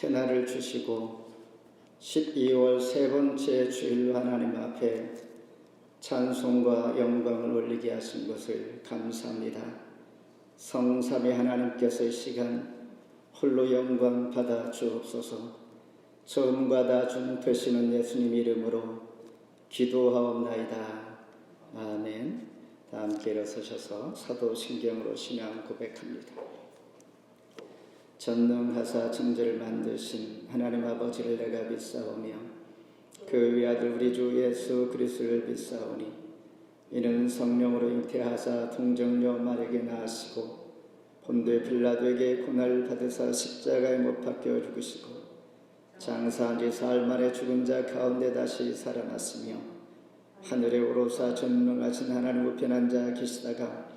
새날을 주시고 12월 세 번째 주일로 하나님 앞에 찬송과 영광을 올리게 하신 것을 감사합니다. 성삼위 하나님께서 이 시간 홀로 영광 받아 주옵소서. 처음과 나중 되시는 예수님 이름으로 기도하옵나이다. 아멘. 다 함께 일어서셔서 사도신경으로 신앙 고백합니다. 전능하사 천지를 만드신 하나님 아버지를 내가 믿사오며 그 외아들 우리 주 예수 그리스도를 믿사오니 이는 성령으로 잉태하사 동정녀 마리아에게 낳으시고 본토 빌라도에게 고난을 받으사 십자가에 못 박혀 죽으시고 장사한 지 사흘 만에 죽은 자 가운데 다시 살아났으며 하늘에 오르사 전능하신 하나님 우편한 자 계시다가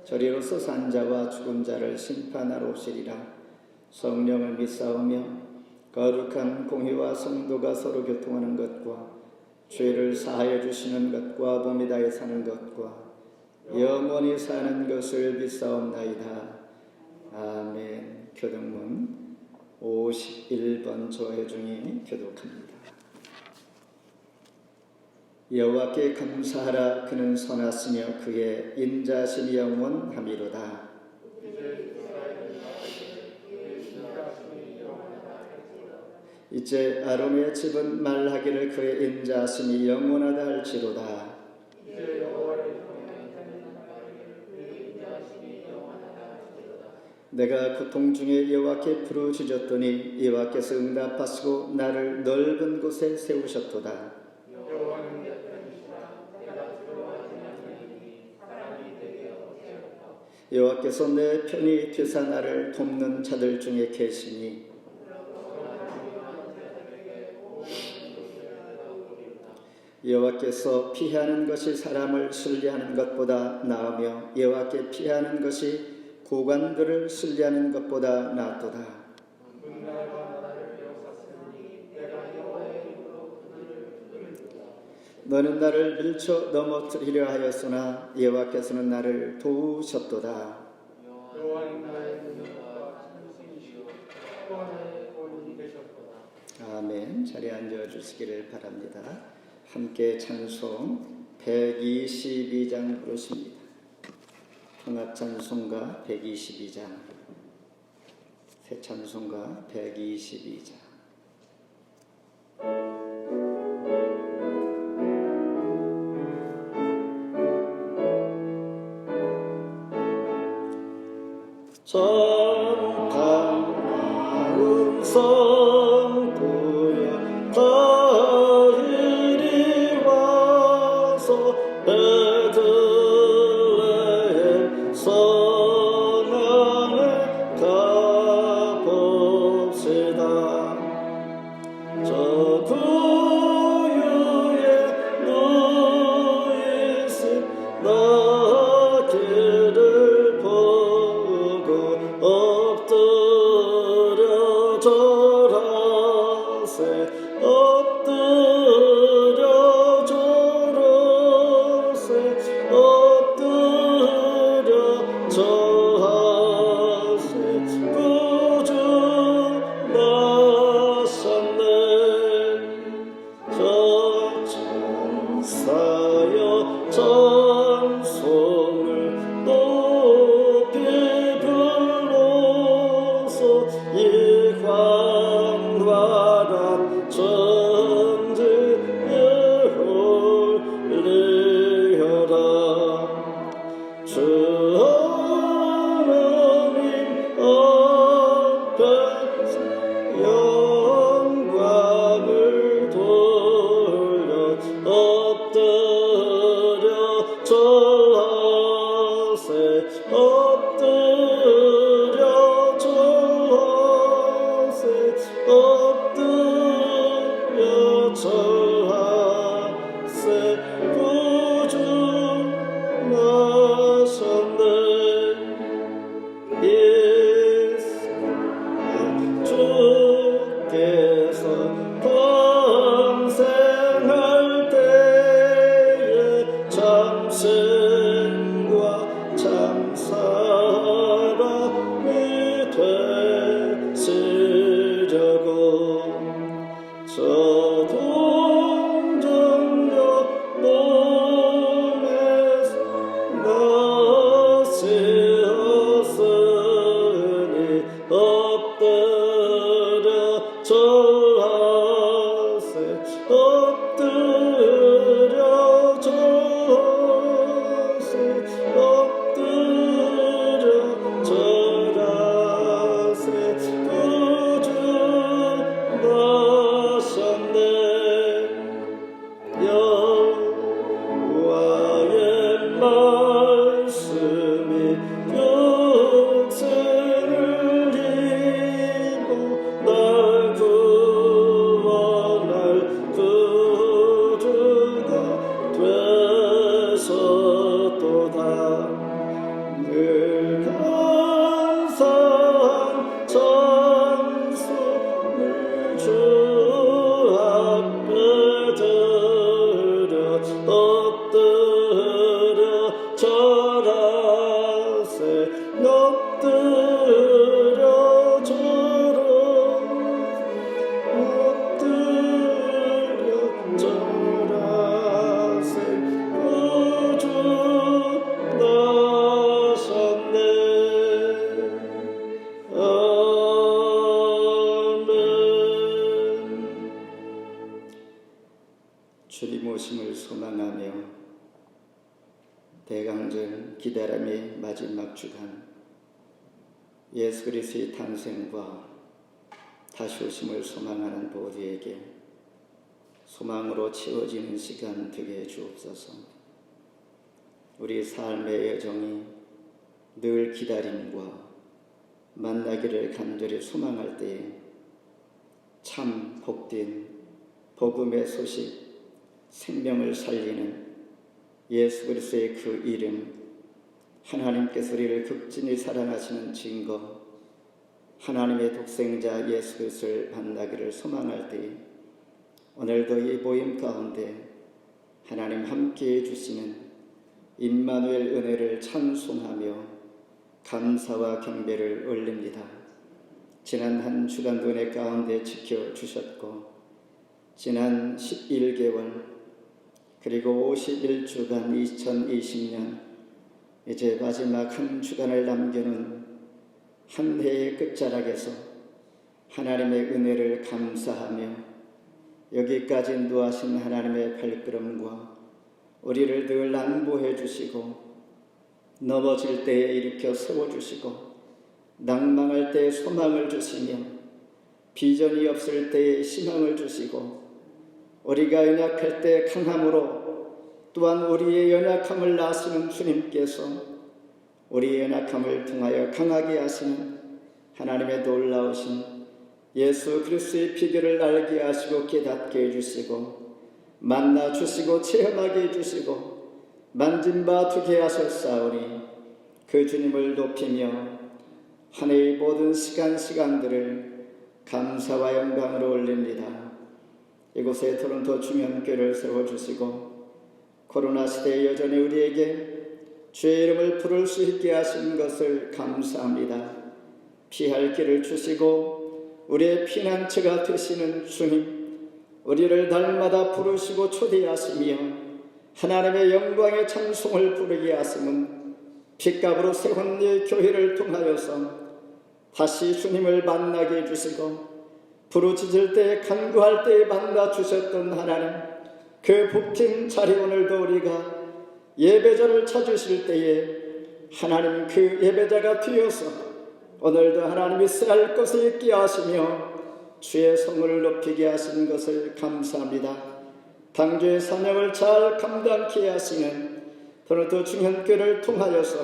저리로서 산 자와 죽은 자를 심판하러 오시리라. 성령을 믿사오며 거룩한 공의와 성도가 서로 교통하는 것과 죄를 사하여 주시는 것과 몸이 다해 사는 것과 영원히 사는 것을 믿사옵나이다. 아멘. 교동문 51번 조회 중에 교독합니다. 여호와께 감사하라. 그는 선하시며 그의 인자심이 영원하미로다. 이제 아론의 집은 말하기를 그의 인자심이 영원하다 할지로다. 내가 고통 중에 여호와께 부르짖었더니 여호와께서 응답하시고 나를 넓은 곳에 세우셨도다. 여호와께서 내 편히 되사 나를 돕는 자들 중에 계시니 여호와께서 피하는 것이 사람을 순리하는 것보다 나으며 여호와께 피하는 것이 고관들을 순리하는 것보다 낫도다. 너는 나를 밀쳐 넘어뜨리려 하였으나 여호와께서는 나를 도우셨도다. 아멘. 자리에 앉아 주시기를 바랍니다. 함께 찬송 122장 부르십니다. 통합찬송가 122장, 새찬송가 122장. 전강나운 성부여 다 이리 와서 베들레헴 성안에 가봅시다. 저 구유에 누이신 나귀를 보고 엎드려 절하세. 엎드려 절하세. 엎드려 절하세. 구주 나셨네. 저 천사여 찬송을 높이 불러서 이 광활한 천지에 올리어라. 주 하나님 앞에서 영광을 돌려 엎드려 절하세. 엎드려 절하세. 엎드려 절하세. 구주 나셨네. 주께서 방생할 때에 참생과 참사람이 되시려고 오심을 소망하며 대강절 기다림의 마지막 주간 예수 그리스도의 탄생과 다시 오심을 소망하는 모두에게 소망으로 채워지는 시간 되게 해 주옵소서. 우리 삶의 여정이 늘 기다림과 만나기를 간절히 소망할 때에 참 복된 복음의 소식, 생명을 살리는 예수 그리스도의 그 이름, 하나님께서 우리를 극진히 사랑하시는 증거, 하나님의 독생자 예수 그리스도를 만나기를 소망할 때에 오늘도 이 모임 가운데 하나님 함께해 주시는 임마누엘 은혜를 찬송하며 감사와 경배를 올립니다. 지난 한 주간도 은혜 가운데 지켜주셨고 지난 11개월 그리고 51주간 2020년 이제 마지막 한 주간을 남겨놓은 한 해의 끝자락에서 하나님의 은혜를 감사하며 여기까지 인도하신 하나님의 발걸음과 우리를 늘 안보해 주시고 넘어질 때에 일으켜 세워주시고 낭망할 때에 소망을 주시며 비전이 없을 때에 희망을 주시고 우리가 연약할 때 강함으로 또한 우리의 연약함을 아시는 주님께서 우리의 연약함을 통하여 강하게 하시는 하나님의 놀라우신 예수 그리스도의 비결을 알게 하시고 깨닫게 해주시고 만나 주시고 체험하게 해주시고 만진 바 두게 하셨사오니 그 주님을 높이며 한 해의 모든 시간들을 감사와 영광으로 올립니다. 이곳에 토론토 중현교를 세워주시고 코로나 시대에 여전히 우리에게 주의 이름을 부를 수 있게 하신 것을 감사합니다. 피할 길을 주시고 우리의 피난처가 되시는 주님, 우리를 날마다 부르시고 초대하시며 하나님의 영광의 찬송을 부르게 하심은 핏값으로 세운 이 교회를 통하여서 다시 주님을 만나게 해주시고 부르짖을 때 간구할 때에 만나 주셨던 하나님, 그 복된 자리 오늘도 우리가 예배자를 찾으실 때에 하나님 그 예배자가 되어서 오늘도 하나님이 쓰할 것을 있게 하시며 주의 성을 높이게 하시는 것을 감사합니다. 당주의 사명을 잘 감당케 하시는 토론토 중현교를 통하여서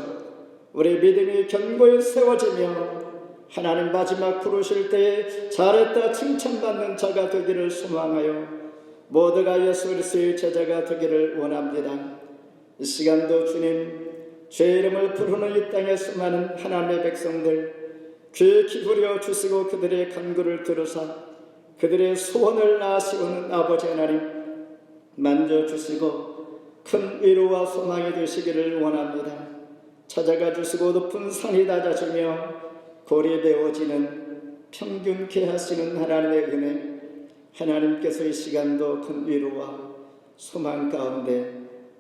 우리 믿음이 견고히 세워지며 하나님 마지막 부르실 때에 잘했다 칭찬받는 자가 되기를 소망하여 모두가 예수 그리스도의 제자가 되기를 원합니다. 이 시간도 주님 죄 이름을 부르는 이 땅에 수많은 하나님의 백성들 귀에 기울여 주시고 그들의 간구를 들으사 그들의 소원을 아시오는 아버지 하나님 만져주시고 큰 위로와 소망이 되시기를 원합니다. 찾아가 주시고 높은 산이 낮아지며 골이 배워지는 평균케 하시는 하나님의 은혜, 하나님께서 이 시간도 큰 위로와 소망 가운데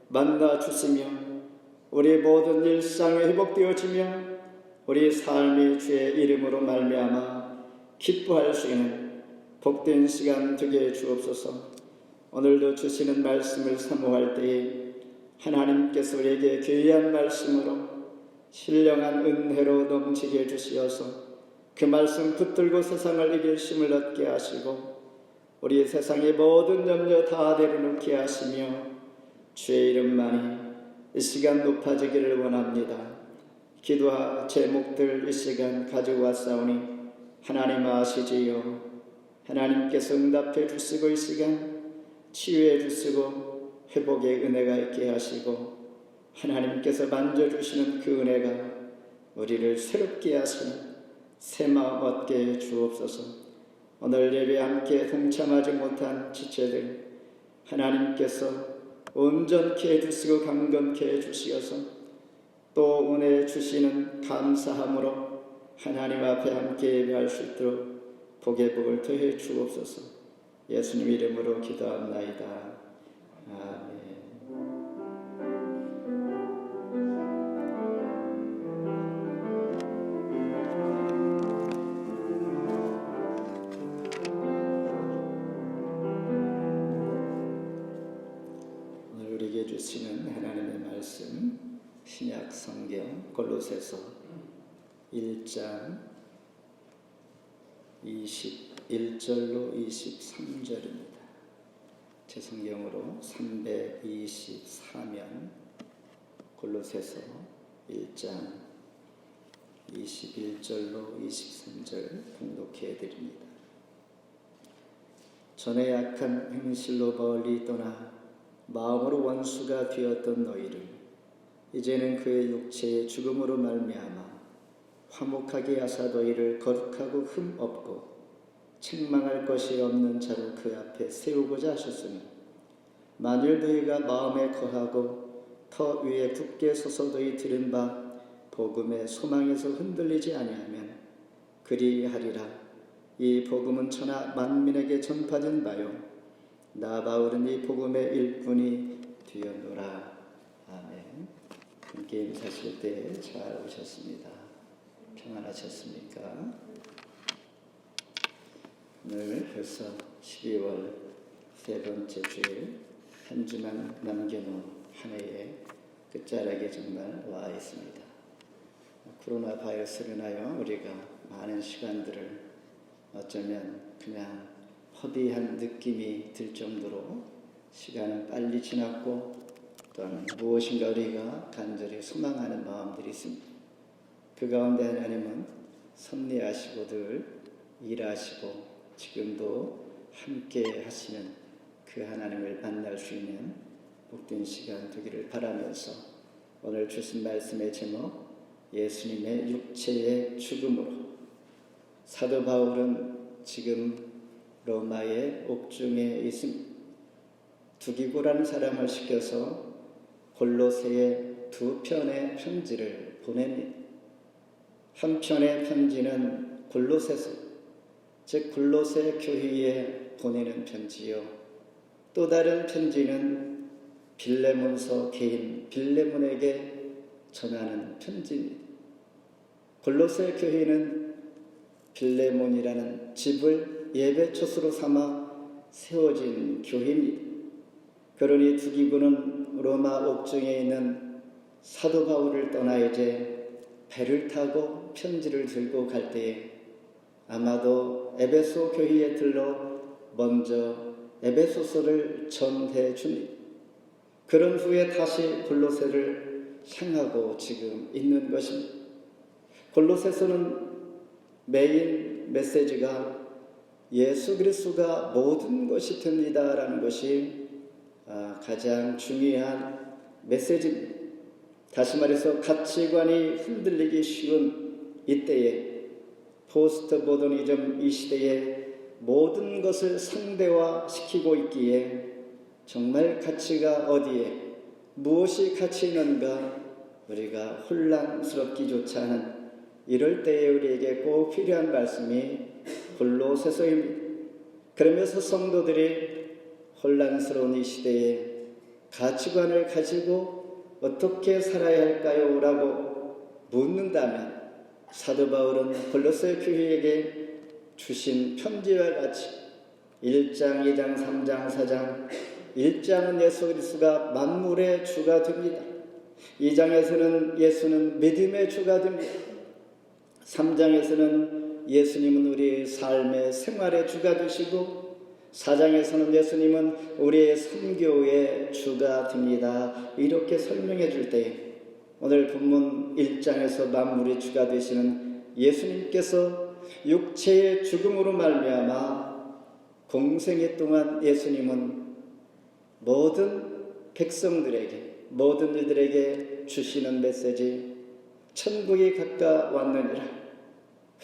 만나 주시며 우리 모든 일상이 회복되어지며 우리 삶이 주의 이름으로 말미암아 기뻐할 수 있는 복된 시간 되게 해 주옵소서. 오늘도 주시는 말씀을 사모할 때에 하나님께서 우리에게 귀한 말씀으로 신령한 은혜로 넘치게 해주시어서 그 말씀 붙들고 세상을 이길 힘을 얻게 하시고 우리 세상의 모든 염려 다 내려놓게 하시며 주의 이름만이 이 시간 높아지기를 원합니다. 기도와 제목들 이 시간 가지고 왔사오니 하나님 아시지요. 하나님께서 응답해 주시고 이 시간 치유해 주시고 회복의 은혜가 있게 하시고 하나님께서 만져주시는 그 은혜가 우리를 새롭게 하시는 새 마음 얻게 주옵소서. 오늘 예배에 함께 동참하지 못한 지체들 하나님께서 온전케 해주시고 강건케 해주시어서 또 은혜 주시는 감사함으로 하나님 앞에 함께 예배할 수 있도록 복의 복을 더해 주옵소서. 예수님 이름으로 기도합나이다. 아멘. 신약 성경 골로새서 1장 21절로 23절입니다. 제 성경으로 324면 골로새서 1장 21절로 23절 봉독해 드립니다. 전에 악한 행실로 멀리 떠나 마음으로 원수가 되었던 너희를 이제는 그의 육체의 죽음으로 말미암아 화목하게 하사 너희를 거룩하고 흠 없고 책망할 것이 없는 자로 그 앞에 세우고자 하셨으니 만일 너희가 마음에 거하고 터 위에 굳게 서서 너희 들은 바 복음의 소망에서 흔들리지 아니하면 그리하리라. 이 복음은 천하 만민에게 전파된 바요 나 바울은 이 복음의 일꾼이 되었노라. 아멘. 함께 인사하실 때 잘 오셨습니다. 평안하셨습니까? 오늘 벌써 12월 세 번째 주일, 한 주만 남겨놓은 한 해의 끝자락에 정말 와 있습니다. 코로나 바이러스로 인하여 우리가 많은 시간들을 어쩌면 그냥 허비한 느낌이 들 정도로 시간은 빨리 지났고 또한 무엇인가 우리가 간절히 소망하는 마음들이 있습니다. 그 가운데 하나님은 섭리하시고 늘 일하시고 지금도 함께 하시는 그 하나님을 만날 수 있는 복된 시간 되기를 바라면서 오늘 주신 말씀의 제목 예수님의 육체의 죽음으로. 사도 바울은 지금 로마의 옥중에 있습니다. 두기고라는 사람을 시켜서 골로새의 두 편의 편지를 보냅니다. 한 편의 편지는 골로새서, 즉 골로새 교회에 보내는 편지요. 또 다른 편지는 빌레몬서 개인 빌레몬에게 전하는 편지입니다. 골로새 교회는 빌레몬이라는 집을 예배처소로 삼아 세워진 교회입니다. 그러니 두기고는 로마 옥중에 있는 사도 바울을 떠나 이제 배를 타고 편지를 들고 갈 때에 아마도 에베소 교회에 들러 먼저 에베소서를 전해 줍니다. 그런 후에 다시 골로새를 향하고 지금 있는 것입니다. 골로새서는 메인 메시지가 예수 그리스도가 모든 것이 됩니다라는 것이 가장 중요한 메시지입니다. 다시 말해서 가치관이 흔들리기 쉬운 이때에 포스트 모더니즘 이 시대에 모든 것을 상대화시키고 있기에 정말 가치가 어디에 무엇이 가치 있는가 우리가 혼란스럽기조차 하는 이럴 때에 우리에게 꼭 필요한 말씀이 골로새서입니다. 그러면서 성도들이 혼란스러운 이 시대에 가치관을 가지고 어떻게 살아야 할까요? 라고 묻는다면 사도 바울은 골로새 교회에게 주신 편지와 같이 1장, 2장, 3장, 4장 1장은 예수 그리스도가 만물의 주가 됩니다. 2장에서는 예수는 믿음의 주가 됩니다. 3장에서는 예수님은 우리의 삶의 생활의 주가 되시고 4장에서는 예수님은 우리의 선교의 주가 됩니다. 이렇게 설명해 줄 때 오늘 본문 1장에서 만물의 주가 되시는 예수님께서 육체의 죽음으로 말미암아 공생애 동안 예수님은 모든 백성들에게 모든 이들에게 주시는 메시지 천국이 가까웠느니라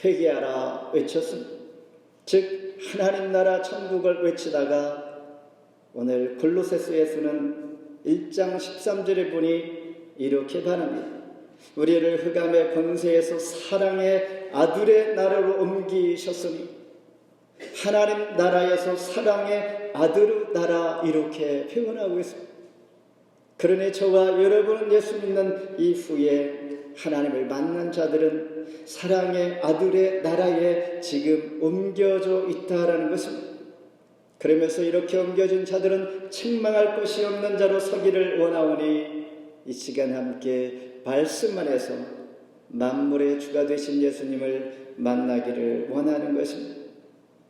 회개하라 외쳤습니다. 즉 하나님 나라 천국을 외치다가 오늘 골로새서에서는 1장 13절에 보니 이렇게 말합니다. 우리를 흑암의 권세에서 사랑의 아들의 나라로 옮기셨으니 하나님 나라에서 사랑의 아들의 나라 이렇게 표현하고 있습니다. 그러니 저와 여러분은 예수 믿는 이후에 하나님을 만난 자들은 사랑의 아들의 나라에 지금 옮겨져 있다라는 것입니다. 그러면서 이렇게 옮겨진 자들은 책망할 것이 없는 자로 서기를 원하오니 이 시간 함께 말씀 안에서 만물의 주가 되신 예수님을 만나기를 원하는 것입니다.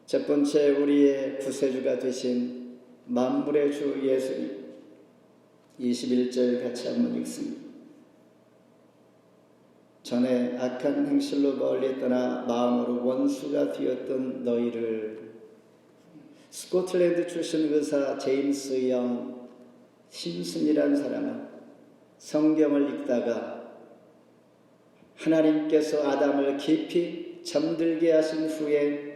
첫 번째, 우리의 구세주가 되신 만물의 주 예수님. 21절 같이 한번 읽습니다. 전에 악한 행실로 멀리 떠나 마음으로 원수가 되었던 너희를. 스코틀랜드 출신 의사 제임스 영 심슨이라는 사람은 성경을 읽다가 하나님께서 아담을 깊이 잠들게 하신 후에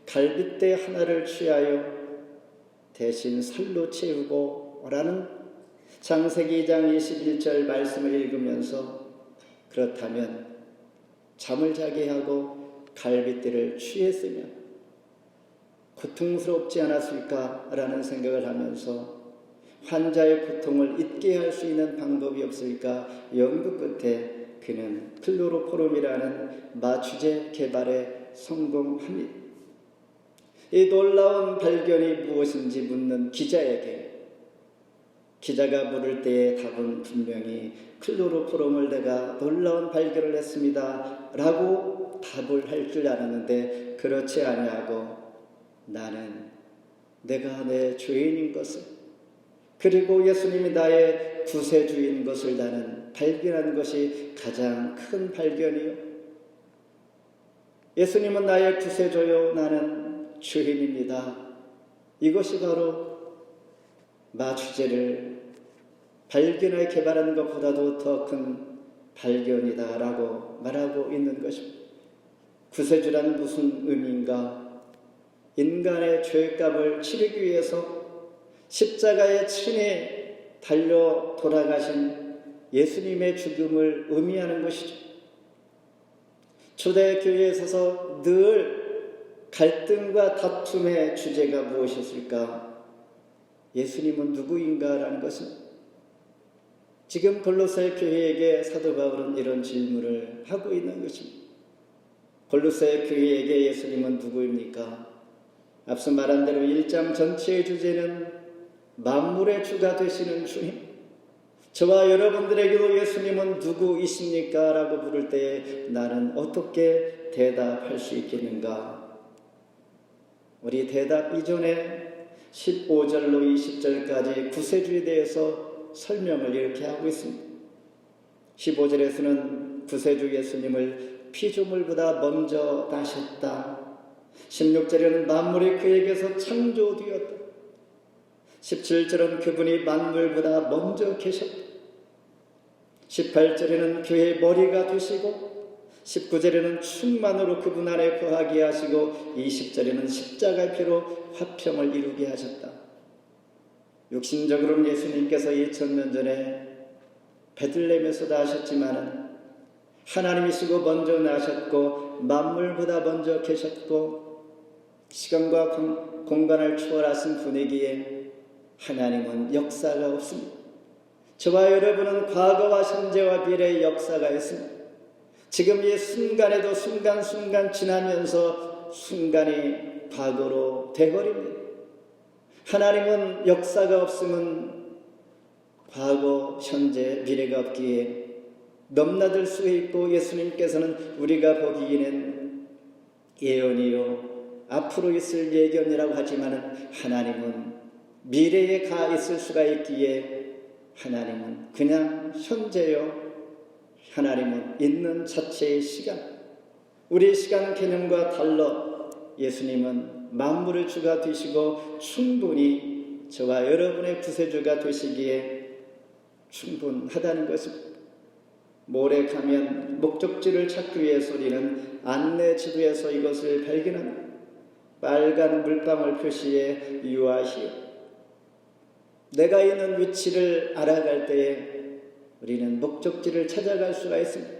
갈빗대 하나를 취하여 대신 살로 채우고 라는 창세기 2장 21절 말씀을 읽으면서 그렇다면 잠을 자게 하고 갈빗대를 취했으면 고통스럽지 않았을까라는 생각을 하면서 환자의 고통을 잊게 할 수 있는 방법이 없을까 연구 끝에 그는 클로로포름이라는 마취제 개발에 성공합니다. 이 놀라운 발견이 무엇인지 묻는 기자에게 기자가 물을 때의 답은 분명히 클로로포름을 내가 놀라운 발견을 했습니다 라고 답을 할 줄 알았는데 그렇지 아니하고 나는 내가 내 죄인인 것을 그리고 예수님이 나의 구세주인 것을 나는 발견한 것이 가장 큰 발견이요. 예수님은 나의 구세주요 나는 죄인입니다. 이것이 바로 마취제를 발견하여 개발하는 것보다도 더 큰 발견이다라고 말하고 있는 것입니다. 구세주란 무슨 의미인가? 인간의 죄값을 치르기 위해서 십자가에 친히 달려 돌아가신 예수님의 죽음을 의미하는 것이죠. 초대교회에 있어서 늘 갈등과 다툼의 주제가 무엇이었을까? 예수님은 누구인가라는 것은 지금 골로새 교회에게 사도 바울은 이런 질문을 하고 있는 것입니다. 골로새 교회에게 예수님은 누구입니까? 앞서 말한 대로 1장 전체의 주제는 만물의 주가 되시는 주님, 저와 여러분들에게도 예수님은 누구이십니까? 라고 물을 때 나는 어떻게 대답할 수 있겠는가? 우리 대답 이전에 15절로 20절까지 구세주에 대해서 설명을 이렇게 하고 있습니다. 15절에서는 구세주 예수님을 피조물보다 먼저 나셨다. 16절에는 만물이 그에게서 창조되었다. 17절은 그분이 만물보다 먼저 계셨다. 18절에는 교회의 머리가 되시고 19절에는 충만으로 그분 안에 거하게 하시고 20절에는 십자가의 피로 화평을 이루게 하셨다. 육신적으로는 예수님께서 2000년 전에 베들레헴에서 나셨지만 하나님이시고 먼저 나셨고 만물보다 먼저 계셨고 시간과 공간을 초월하신 분이기에 하나님은 역사가 없습니다. 저와 여러분은 과거와 현재와 미래의 역사가 있습니다. 지금 이 순간에도 순간순간 지나면서 순간이 과거로 돼버립니다. 하나님은 역사가 없으면 과거, 현재, 미래가 없기에 넘나들 수 있고 예수님께서는 우리가 보기에는 예언이요 앞으로 있을 예견이라고 하지만 하나님은 미래에 가 있을 수가 있기에 하나님은 그냥 현재요. 하나님은 있는 자체의 시간. 우리의 시간 개념과 달라 예수님은 만물의 주가 되시고 충분히 저와 여러분의 구세주가 되시기에 충분하다는 것입니다. 모래 가면 목적지를 찾기 위해서 우리는 안내 지도에서 이것을 발견합니다. 빨간 물방울 표시에 유아시오. 내가 있는 위치를 알아갈 때에 우리는 목적지를 찾아갈 수가 있습니다.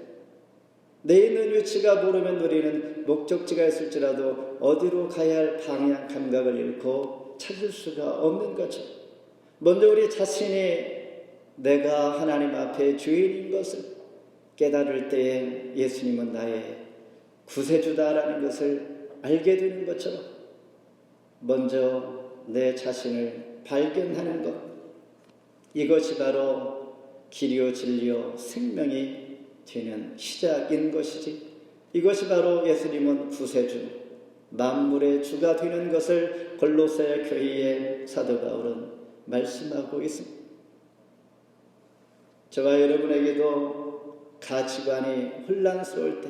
내 있는 위치가 모르면 우리는 목적지가 있을지라도 어디로 가야 할 방향 감각을 잃고 찾을 수가 없는 거죠. 먼저 우리 자신이 내가 하나님 앞에 주인인 것을 깨달을 때에 예수님은 나의 구세주다라는 것을 알게 되는 것처럼 먼저 내 자신을 발견하는 것, 이것이 바로 길이요 진리요 생명이 되는 시작인 것이지. 이것이 바로 예수님은 구세주, 만물의 주가 되는 것을 골로새 교회의 사도 바울은 말씀하고 있습니다. 저와 여러분에게도 가치관이 혼란스러울 때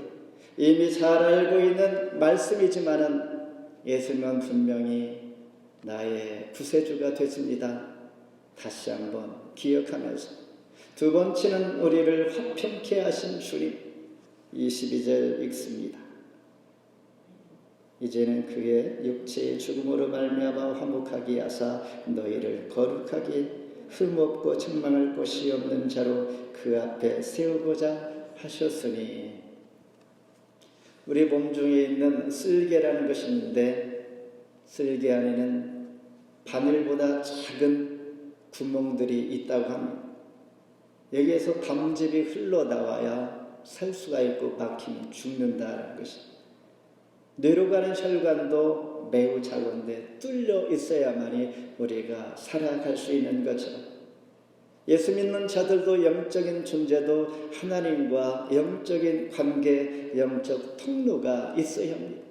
이미 잘 알고 있는 말씀이지만은 예수님은 분명히 나의 구세주가 되십니다. 다시 한번 기억하면서 두 번째는 우리를 화평케 하신 주님, 22절 읽습니다. 이제는 그의 육체의 죽음으로 말미암아 화목하게 하사 너희를 거룩하게 흠없고 책망할 것이 없는 자로 그 앞에 세우고자 하셨으니. 우리 몸 중에 있는 쓸개라는 것이 있는데 쓸개 안에는 바늘보다 작은 구멍들이 있다고 합니다. 여기에서 담즙이 흘러나와야 살 수가 있고 막히면 죽는다는 것입니다. 뇌로 가는 혈관도 매우 작은데 뚫려 있어야만이 우리가 살아갈 수 있는 것처럼 예수 믿는 자들도 영적인 존재도 하나님과 영적인 관계, 영적 통로가 있어야 합니다.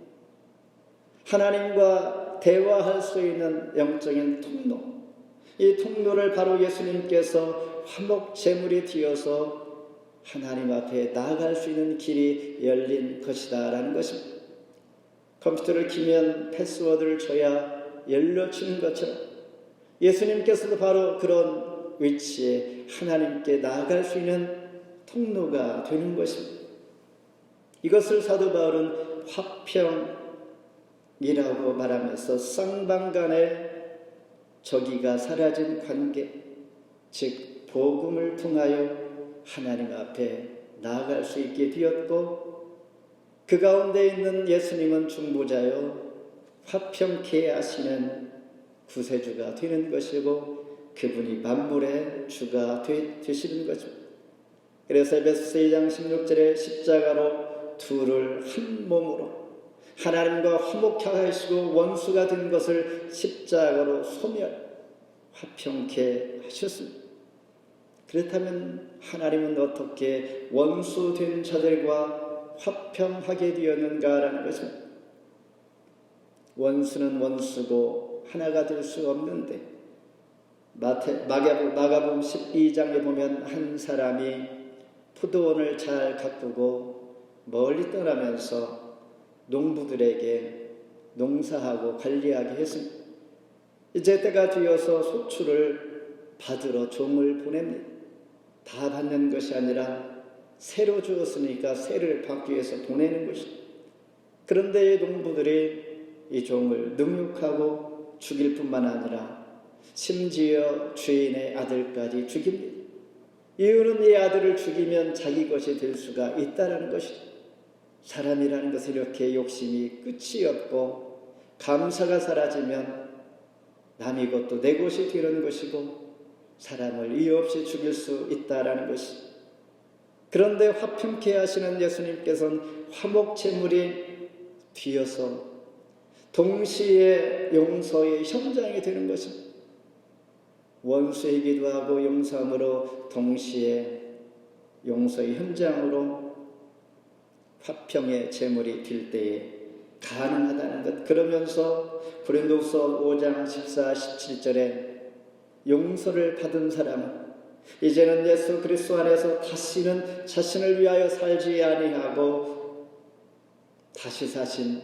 하나님과 대화할 수 있는 영적인 통로, 이 통로를 바로 예수님께서 화목제물이 되어서 하나님 앞에 나아갈 수 있는 길이 열린 것이다 라는 것입니다. 컴퓨터를 키면 패스워드를 줘야 열려주는 것처럼 예수님께서도 바로 그런 위치에 하나님께 나아갈 수 있는 통로가 되는 것입니다. 이것을 사도 바울은 화평이라고 말하면서 쌍방간의 적이가 사라진 관계, 즉 복음을 통하여 하나님 앞에 나아갈 수 있게 되었고, 그 가운데 있는 예수님은 중보자요 화평케 하시는 구세주가 되는 것이고 그분이 만물의 주가 되시는 것입니다. 그래서 에베소서 2장 16절에 십자가로 둘을 한 몸으로 하나님과 화목케 하시고 원수가 된 것을 십자가로 소멸 화평케 하셨습니다. 그렇다면 하나님은 어떻게 원수된 자들과 화평하게 되었는가라는 것입니다. 원수는 원수고 하나가 될 수 없는데 마가복음 12장에 보면 한 사람이 포도원을 잘 가꾸고 멀리 떠나면서 농부들에게 농사하고 관리하게 했습니다. 이제 때가 되어서 소출을 받으러 종을 보냅니다. 다 받는 것이 아니라 새로 주었으니까 새를 받기 위해서 보내는 것입니다. 그런데 이 농부들이 이 종을 능욕하고 죽일 뿐만 아니라 심지어 주인의 아들까지 죽입니다. 이유는 이 아들을 죽이면 자기 것이 될 수가 있다는 것이죠. 사람이라는 것은 이렇게 욕심이 끝이 없고 감사가 사라지면 남의 것도 내 것이 되는 것이고 사람을 이유 없이 죽일 수 있다는 것이죠. 그런데 화평케 하시는 예수님께서는 화목제물이 되어서 동시에 용서의 현장이 되는 것입니다. 원수이기도 하고 용서함으로 동시에 용서의 현장으로 화평의 제물이 될 때에 가능하다는 것. 그러면서 고린도후서 5장 14, 17절에 용서를 받은 사람은 이제는 예수 그리스도 안에서 다시는 자신을 위하여 살지 아니하고 다시 사신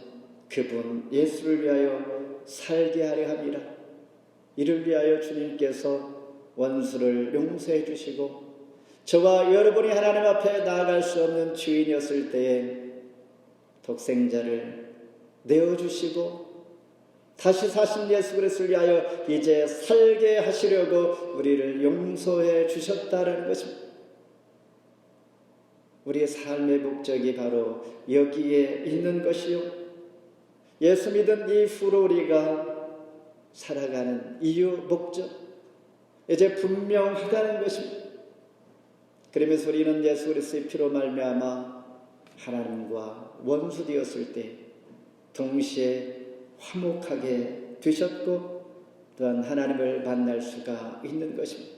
그분 예수를 위하여 살게 하려 함이라. 이를 위하여 주님께서 원수를 용서해 주시고 저와 여러분이 하나님 앞에 나아갈 수 없는 주인이었을 때에 독생자를 내어주시고 다시 사신 예수 그리스도를 위하여 이제 살게 하시려고 우리를 용서해 주셨다는 것입니다. 우리의 삶의 목적이 바로 여기에 있는 것이요, 예수 믿은 이후로 우리가 살아가는 이유, 목적 이제 분명하다는 것입니다. 그러면서 우리는 예수 그리스도의 피로 말미암아 하나님과 원수 되었을 때 동시에 화목하게 되셨고 또한 하나님을 만날 수가 있는 것입니다.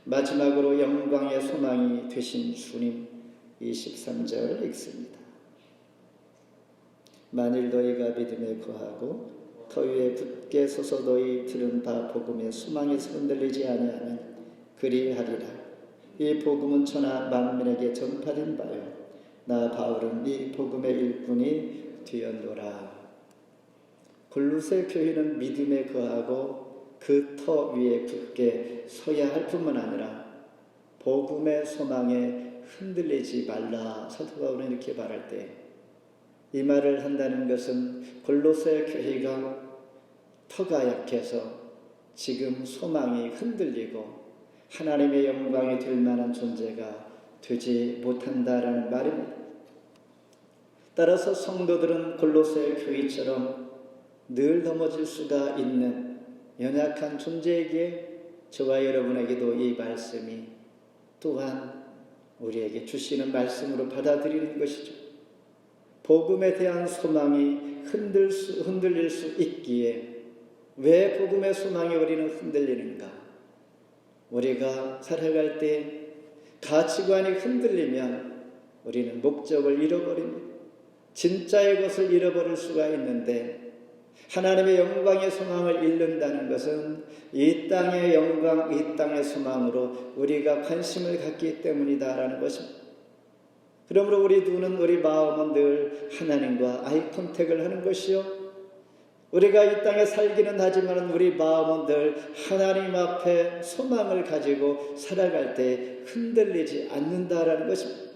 마지막으로 영광의 소망이 되신 주님, 23절 읽습니다. 만일 너희가 믿음에 거하고 터 위에 굳게 서서 너희 들은 바 복음의 소망에서 흔들리지 아니하면 그리하리라. 이 복음은 천하 만민에게 전파된 바요 나 바울은 이 복음의 일꾼이 되었노라. 골로새 교회는 믿음에 거하고 그 터 위에 굳게 서야 할 뿐만 아니라 복음의 소망에 흔들리지 말라. 사도 바울은 이렇게 말할 때 이 말을 한다는 것은 골로새 교회가 터가 약해서 지금 소망이 흔들리고 하나님의 영광이 될 만한 존재가 되지 못한다라는 말입니다. 따라서 성도들은 골로새 교회처럼 늘 넘어질 수가 있는 연약한 존재에게 저와 여러분에게도 이 말씀이 또한 우리에게 주시는 말씀으로 받아들이는 것이죠. 복음에 대한 소망이 흔들릴 수 있기에 왜 복음의 소망에 우리는 흔들리는가? 우리가 살아갈 때 가치관이 흔들리면 우리는 목적을 잃어버립니다. 진짜의 것을 잃어버릴 수가 있는데 하나님의 영광의 소망을 잃는다는 것은 이 땅의 영광, 이 땅의 소망으로 우리가 관심을 갖기 때문이다라는 것입니다. 그러므로 우리 눈은, 우리 마음은 늘 하나님과 아이 컨택을 하는 것이요. 우리가 이 땅에 살기는 하지만 우리 마음은 늘 하나님 앞에 소망을 가지고 살아갈 때 흔들리지 않는다라는 것입니다.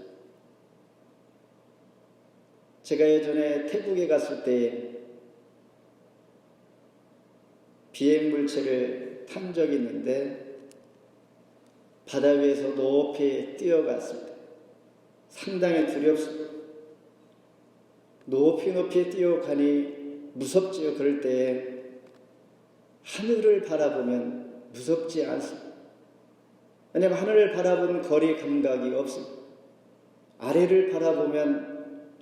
제가 예전에 태국에 갔을 때 비행물체를 탄 적이 있는데 바다 위에서 높이 뛰어갔습니다. 상당히 두렵습니다. 높이 뛰어가니 무섭지요. 그럴 때에 하늘을 바라보면 무섭지 않습니다. 왜냐하면 하늘을 바라보는 거리 감각이 없습니다. 아래를 바라보면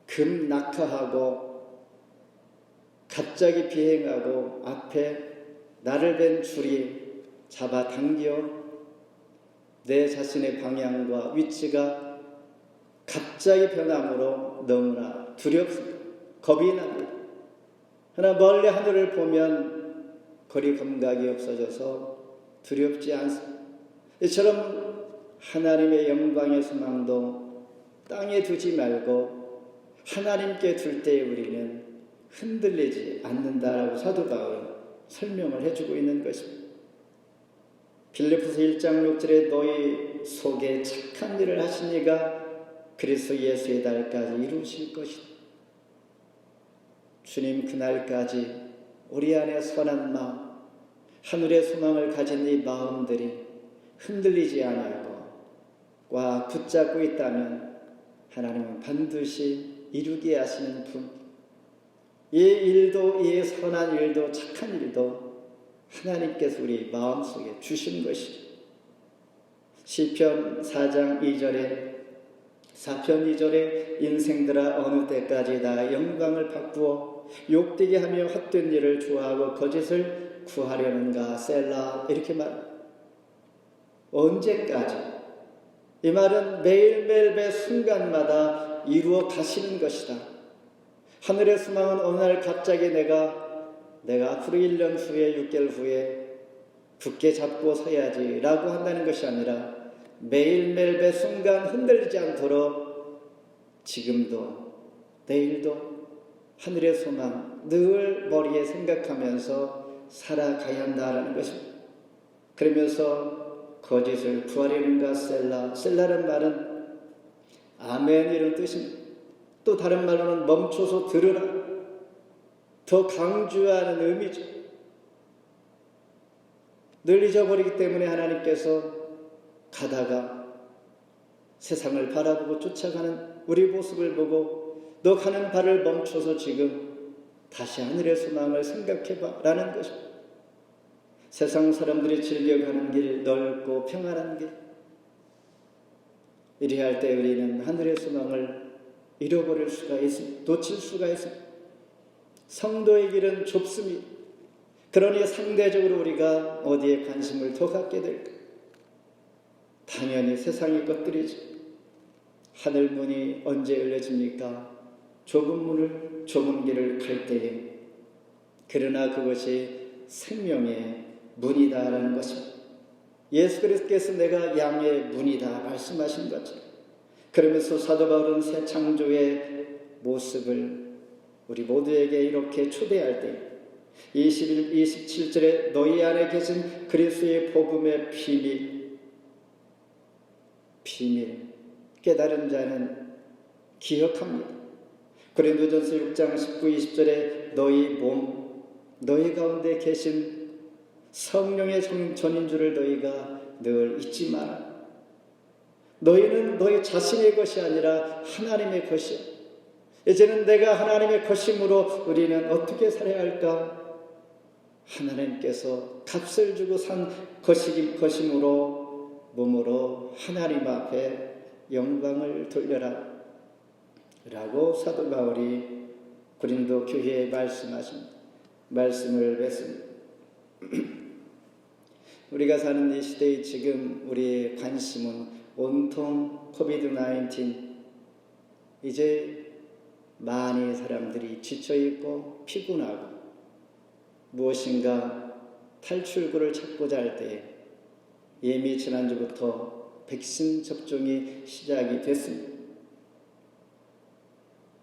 금 낙하하고 갑자기 비행하고 앞에 나를 뵌 줄이 잡아당겨 내 자신의 방향과 위치가 갑자기 변함으로 너무나 두렵습니다. 겁이 납니다. 그러나 멀리 하늘을 보면 거리 감각이 없어져서 두렵지 않습니다. 이처럼 하나님의 영광의 소망도 땅에 두지 말고 하나님께 둘 때에 우리는 흔들리지 않는다라고 사도 바울은 설명을 해주고 있는 것입니다. 빌립보서 1장 6절에 너희 속에 착한 일을 하신 이가 그리스도 예수의 날까지 이루실 것이다. 주님 그날까지 우리 안에 선한 마음, 하늘의 소망을 가진 이 마음들이 흔들리지 아니하고 꽉 붙잡고 있다면 하나님은 반드시 이루게 하시는 분, 이 일도, 이 선한 일도, 착한 일도 하나님께서 우리 마음속에 주신 것이죠. 시편 4장 2절에 4편 2절에 인생들아 어느 때까지 나 영광을 바꾸어 욕되게 하며 헛된 일을 좋아하고 거짓을 구하려는가 셀라 이렇게 말. 언제까지? 이 말은 매일매일 매 순간마다 이루어 가시는 것이다. 하늘의 소망은 어느 날 갑자기 내가 앞으로 1년 후에 6개월 후에 굳게 잡고 서야지 라고 한다는 것이 아니라 매일매일 매 순간 흔들리지 않도록 지금도 내일도 하늘의 소망 늘 머리에 생각하면서 살아가야 한다라는 것입니다. 그러면서 거짓을 구하려는가 셀라라는 말은 아멘 이런 뜻입니다. 또 다른 말로는 멈춰서 들으라 더 강조하는 의미죠. 늘 잊어버리기 때문에 하나님께서 가다가 세상을 바라보고 쫓아가는 우리 모습을 보고 너 가는 발을 멈춰서 지금 다시 하늘의 소망을 생각해봐 라는 것입니다. 세상 사람들이 즐겨가는 길, 넓고 평안한 길, 이리 할 때 우리는 하늘의 소망을 잃어버릴 수가 있습니다. 놓칠 수가 있습니다. 성도의 길은 좁습니다. 그러니 상대적으로 우리가 어디에 관심을 더 갖게 될까? 당연히 세상의 것들이죠. 하늘 문이 언제 열려집니까? 좁은 길을 갈 때에. 그러나 그것이 생명의 문이다라는 것입니다. 예수 그리스도께서 내가 양의 문이다 말씀하신 거죠. 그러면서 사도 바울은 새 창조의 모습을 우리 모두에게 이렇게 초대할 때 21, 27절에 너희 안에 계신 그리스도의 복음의 비밀 깨달은 자는 기억합니다. 고린도전서 6장 19, 20절에 너희 가운데 계신 성령의 전인 줄을 너희가 늘 잊지 마라. 너희는 너희 자신의 것이 아니라 하나님의 것이야. 이제는 내가 하나님의 것이므로 우리는 어떻게 살아야 할까? 하나님께서 값을 주고 산 것이므로 몸으로 하나님 앞에 영광을 돌려라 라고 사도 바울이 고린도 교회에 말씀을 맺습니다. 우리가 사는 이 시대에 지금 우리의 관심은 온통 코비드-19. 이제 많이 사람들이 지쳐있고 피곤하고 무엇인가 탈출구를 찾고자 할 때에 이미 지난주부터 백신 접종이 시작이 됐습니다.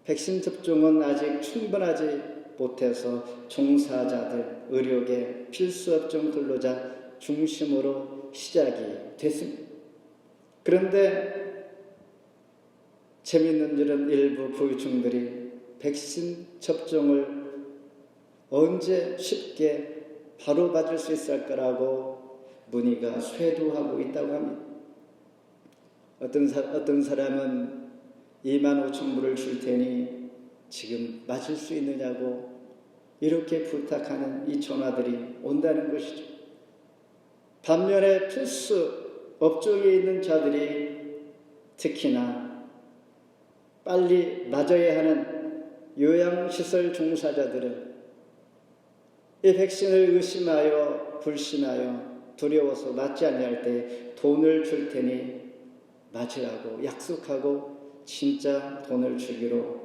백신 접종은 아직 충분하지 못해서 종사자들, 의료계, 필수업종 근로자 중심으로 시작이 됐습니다. 그런데 재미있는 일은 일부 부유층들이 백신 접종을 언제 쉽게 바로 받을 수 있을 거라고 문의가 쇄도하고 있다고 합니다. 어떤 사람은 25,000불을 줄 테니 지금 맞을 수 있느냐고 이렇게 부탁하는 이 전화들이 온다는 것이죠. 반면에 필수 업종에 있는 자들이 특히나 빨리 맞아야 하는 요양시설 종사자들은 이 백신을 의심하여 불신하여 두려워서 맞지 아니할 때 돈을 줄 테니 맞으라고 약속하고 진짜 돈을 주기로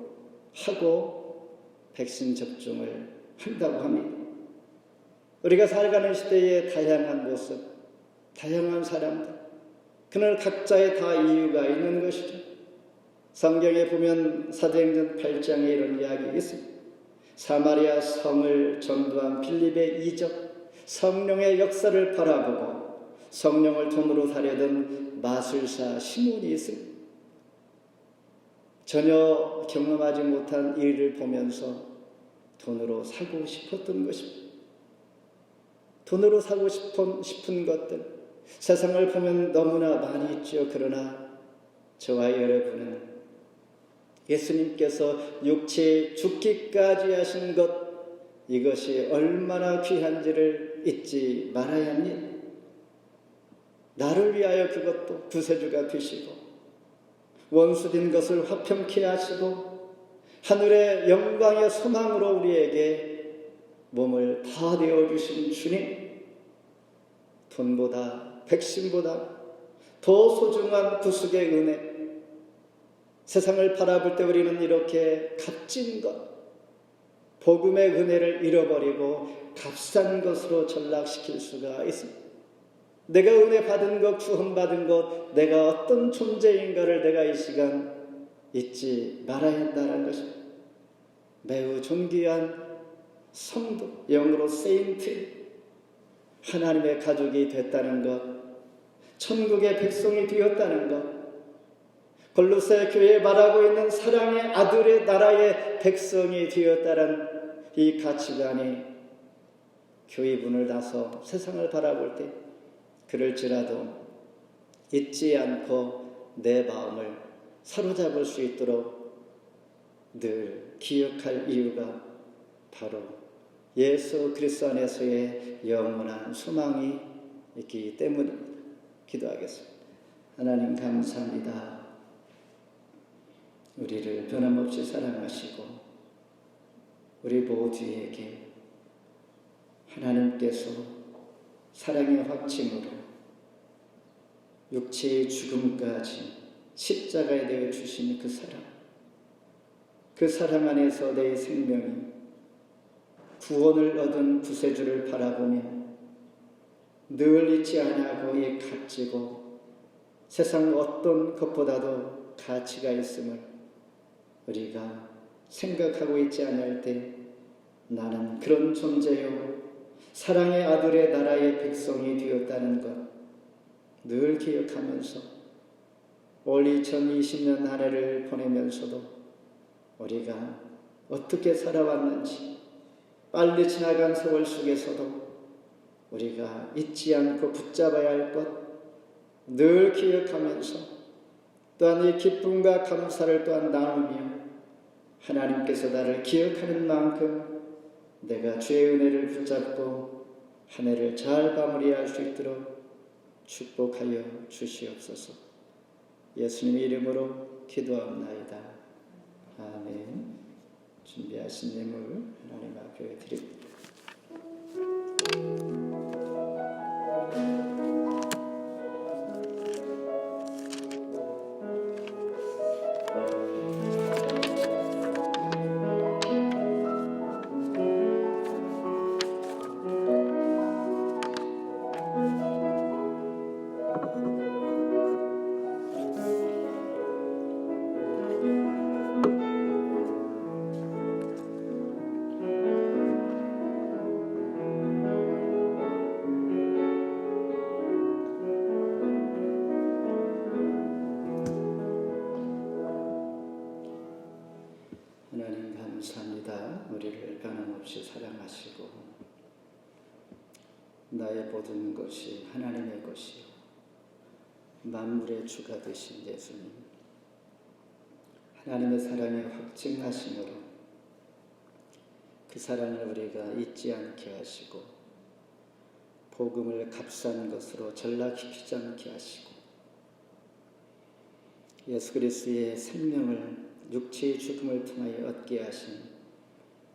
하고 백신 접종을 한다고 합니다. 우리가 살아가는 시대의 다양한 모습, 다양한 사람들, 그날 각자의 다 이유가 있는 것이죠. 성경에 보면 사도행전 8장에 이런 이야기가 있습니다. 사마리아 성을 전도한 빌립의 이적, 성령의 역사를 바라보고 성령을 돈으로 사려던 마술사 시몬이 있습니다. 전혀 경험하지 못한 일을 보면서 돈으로 사고 싶었던 것입니다. 돈으로 사고 싶은 것들, 세상을 보면 너무나 많이 있죠. 그러나 저와 여러분은 예수님께서 육체에 죽기까지 하신 것, 이것이 얼마나 귀한지를 잊지 말아야 합니다. 나를 위하여 그것도 구세주가 되시고 원수된 것을 화평케 하시고 하늘의 영광의 소망으로 우리에게 몸을 다 내어주신 주님, 돈보다 백신보다 더 소중한 구속의 은혜, 세상을 바라볼 때 우리는 이렇게 값진 것, 복음의 은혜를 잃어버리고 값싼 것으로 전락시킬 수가 있습니다. 내가 은혜 받은 것, 구원받은 것, 내가 어떤 존재인가를 내가 이 시간 잊지 말아야 한다는 것입니다. 매우 존귀한 성도, 영어로 세인트, 하나님의 가족이 됐다는 것, 천국의 백성이 되었다는 것, 골로새 교회에 말하고 있는 사랑의 아들의 나라의 백성이 되었다는 이 가치관이 교회 문을 닫아서 세상을 바라볼 때 그럴지라도 잊지 않고 내 마음을 사로잡을 수 있도록 늘 기억할 이유가 바로 예수 그리스도 안에서의 영원한 소망이 있기 때문입니다. 기도하겠습니다. 하나님 감사합니다. 우리를 변함없이 사랑하시고 우리 모두에게 하나님께서 사랑의 확증으로 육체의 죽음까지 십자가에 대해 주신 그 사랑 안에서 내 생명이 구원을 얻은 구세주를 바라보며 늘 잊지 아니하고 이 값지고 세상 어떤 것보다도 가치가 있음을 우리가 생각하고 있지 아니할 때 나는 그런 존재요 사랑의 아들의 나라의 백성이 되었다는 것 늘 기억하면서 올 2020년 한 해를 보내면서도 우리가 어떻게 살아왔는지 빨리 지나간 세월 속에서도 우리가 잊지 않고 붙잡아야 할 것 늘 기억하면서 또한 이 기쁨과 감사를 또한 나누며 하나님께서 나를 기억하는 만큼 내가 주의 은혜를 붙잡고 한 해를 잘 마무리할 수 있도록 축복하여 주시옵소서. 예수님 이름으로 기도하옵나이다. 아멘. 준비하신 예물 하나님 앞에 드립니다. 하나님 감사합니다. 우리를 변함없이 사랑하시고 나의 모든 것이 하나님의 것이요 만물의 주가 되신 예수님, 하나님의 사랑에 확증하심으로 그 사랑을 우리가 잊지 않게 하시고 복음을 값싼 것으로 전락시키지 않게 하시고 예수 그리스도의 생명을 육체의 죽음을 통하여 얻게 하신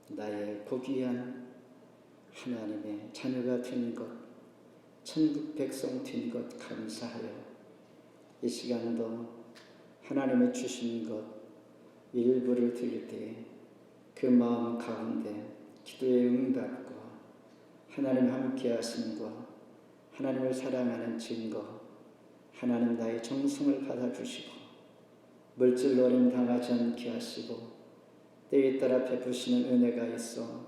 나의 고귀한 하나님의 자녀가 된 것, 천국 백성 된 것 감사하여 이 시간도 하나님의 주신 것 일부를 드릴 때 그 마음 가운데 기도의 응답과 하나님 함께 하심과 하나님을 사랑하는 증거, 하나님 나의 정성을 받아주시고 물질로 어림당하지 않게 하시고 때에 따라 베푸시는 은혜가 있어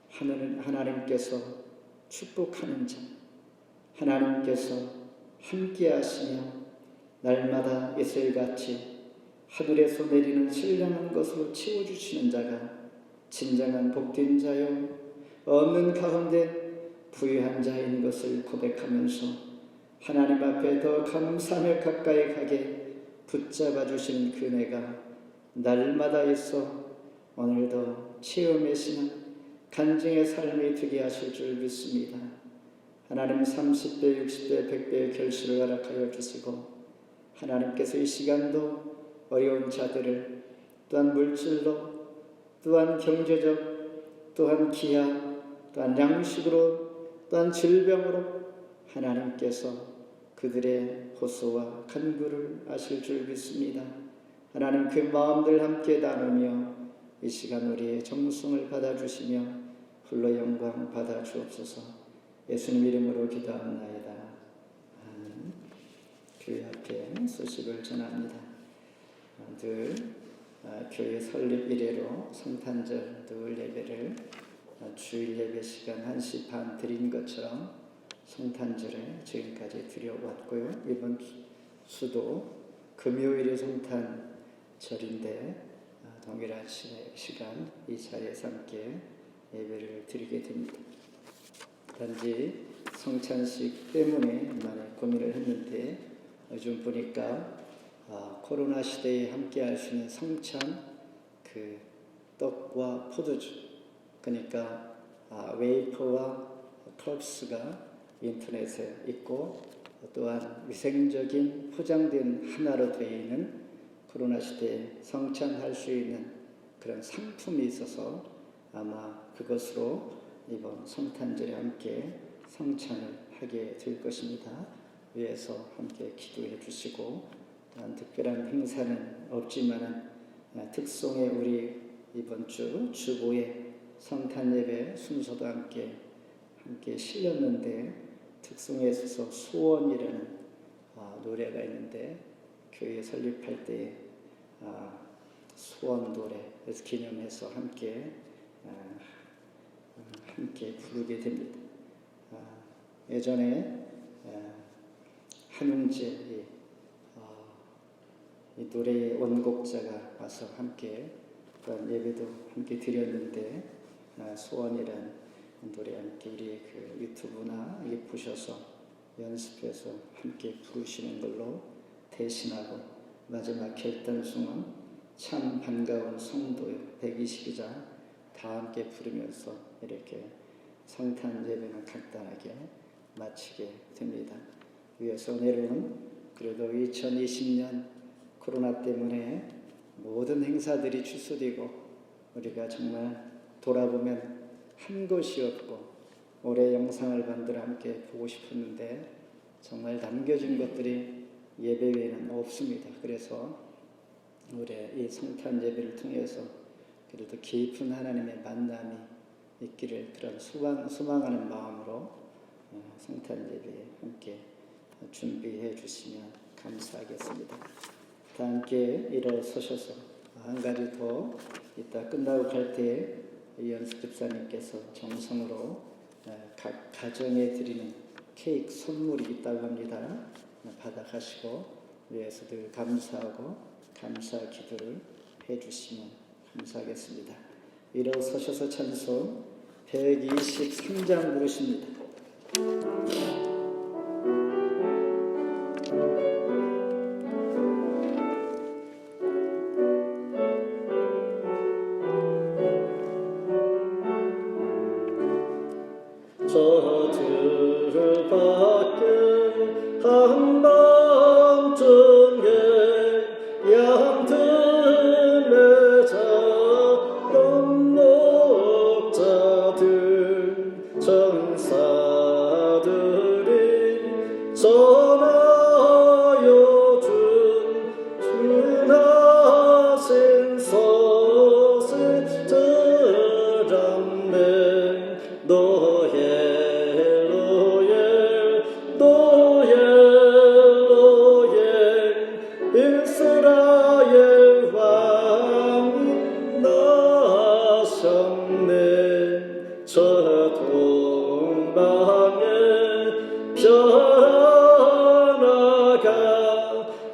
하나님께서 축복하는 자, 하나님께서 함께 하시며 날마다 이슬같이 하늘에서 내리는 신령한 것으로 채워주시는 자가 진정한 복된 자요 없는 가운데 부유한 자인 것을 고백하면서 하나님 앞에 더 감사하며 가까이 가게 붙잡아 주시는 그 은혜가 날마다 있어 오늘도 체험하시는 간증의 삶이 되게 하실 줄 믿습니다. 하나님 30배, 60배, 100배의 결실을 허락하여 주시고 하나님께서 이 시간도 어려운 자들을 또한 물질로 또한 경제적 또한 기아 또한 양식으로 또한 질병으로 하나님께서 그들의 호소와 간구를 아실 줄 믿습니다. 하나님 그 마음들 함께 나누며 이 시간 우리의 정성을 받아주시며 홀로 영광 받아주옵소서. 예수님 이름으로 기도합나이다. 아멘. 교회 앞에 소식을 전합니다. 늘 교회 설립 이래로 성탄절 늘 예배를 주일 예배 시간 1시 반 드린 것처럼 성탄절에 지금까지 드려왔고요. 이번 주도 금요일이 성탄절인데 동일한 시간 이 자리에서 함께 예배를 드리게 됩니다. 단지 성찬식 때문에 많이 고민을 했는데 요즘 보니까 코로나 시대에 함께 할 수 있는 성찬 그 떡과 포도주 그러니까 웨이퍼와 컵스가 인터넷에 있고 또한 위생적인 포장된 하나로 되어 있는 코로나 시대에 성찬할 수 있는 그런 상품이 있어서 아마 그것으로 이번 성탄절에 함께 성찬을 하게 될 것입니다. 위에서 함께 기도해 주시고 특별한 행사는 없지만 특송의 우리 이번 주 주보에 성탄 예배 순서도 함께 실렸는데 특송에 있어서 소원이라는 노래가 있는데 교회 설립할 때 소원 노래에서 기념해서 함께 부르게 됩니다. 예전에 한웅재 이 노래의 원곡자가 와서 함께 그런 예배도 함께 드렸는데 소원이란 노래 함께 우리 그 유튜브나 이게 보셔서 연습해서 함께 부르시는 걸로 대신하고 마지막 결단송은 참 반가운 성도요 120기자 다 함께 부르면서 이렇게 성탄 예배는 간단하게 마치게 됩니다. 위에서 오늘은 그래도 2020년 코로나 때문에 모든 행사들이 취소되고 우리가 정말 돌아보면 한 곳이었고 올해 영상을 반들 함께 보고 싶었는데 정말 남겨진 것들이 예배 외에는 없습니다. 그래서 올해 이 성탄 예배를 통해서 그래도 깊은 하나님의 만남이 있기를 그런 소망하는 마음으로 성탄 예배에 함께 준비해 주시면 감사하겠습니다. 다 함께 일어서셔서 한 가지 더 이따 끝나고 갈 때 연습 집사님께서 정성으로 각 가정에 드리는 케이크 선물이 있다고 합니다. 받아가시고 위에서 늘 감사하고 감사 기도를 해주시면 감사하겠습니다. 일어서셔서 찬송 123장 부르십니다. 저 들밖에 한밤중에 양들의 작은 목자들 전사들이 전하여 준 준하신 소식 들었네. 이스라엘 왕이 나셨네. 저 동방에 변화가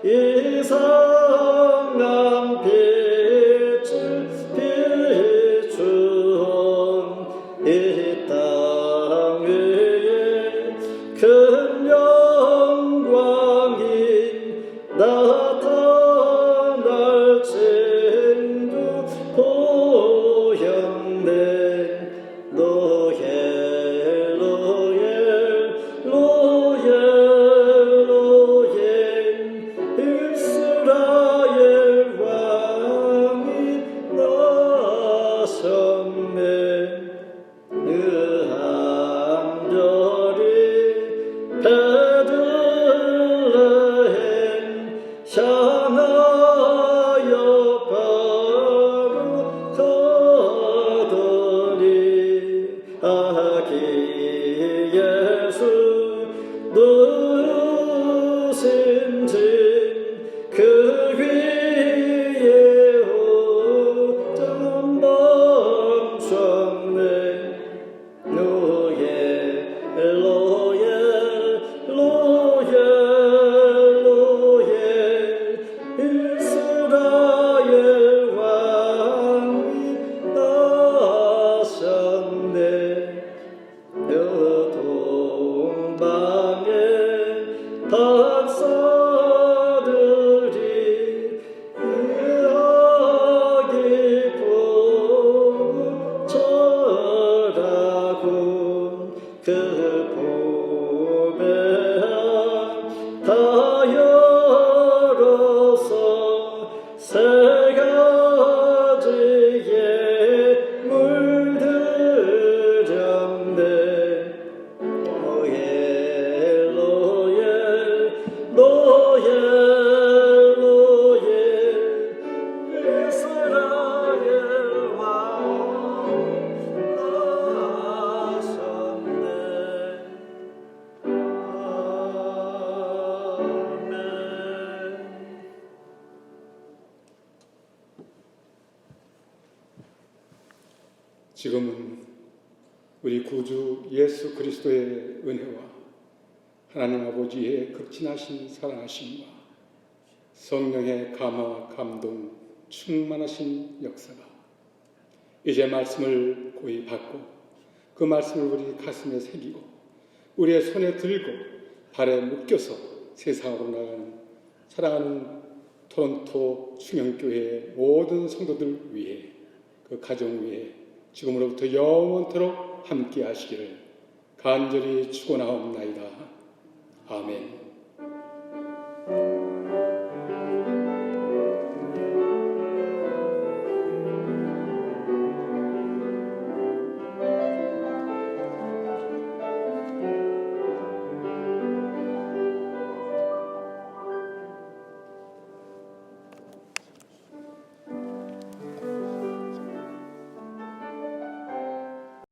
이상한 빛을 비추온 이 땅 위에 큰 영광이 나타날 징조 보였네. 로엘 로엘 로엘 로엘 이스라엘 왕이 나셨네. 한별이 베들레헴 향하여 걸어가더니 아기 예수 누우신 집 그 위에 오전 멈췄네. 로엘 로엘 로엘 로엘 이스라엘 왕이 나셨네. 동방의 박사들이 아기 보고 절하고 그 보배함 다 열어서 세 가지의 물들였네. 로엘 로엘 로엘 지금은 우리 구주 예수 그리스도의 은혜와 하나님 아버지의 극진하신 사랑하심과 성령의 감화와 감동 충만하신 역사가 이제 말씀을 고이 받고 그 말씀을 우리 가슴에 새기고 우리의 손에 들고 발에 묶여서 세상으로 나가는 사랑하는 토론토 충영교회의 모든 성도들 위해 그 가정 위해 지금으로부터 영원토록 함께 하시기를 간절히 축원하옵나이다. 아멘.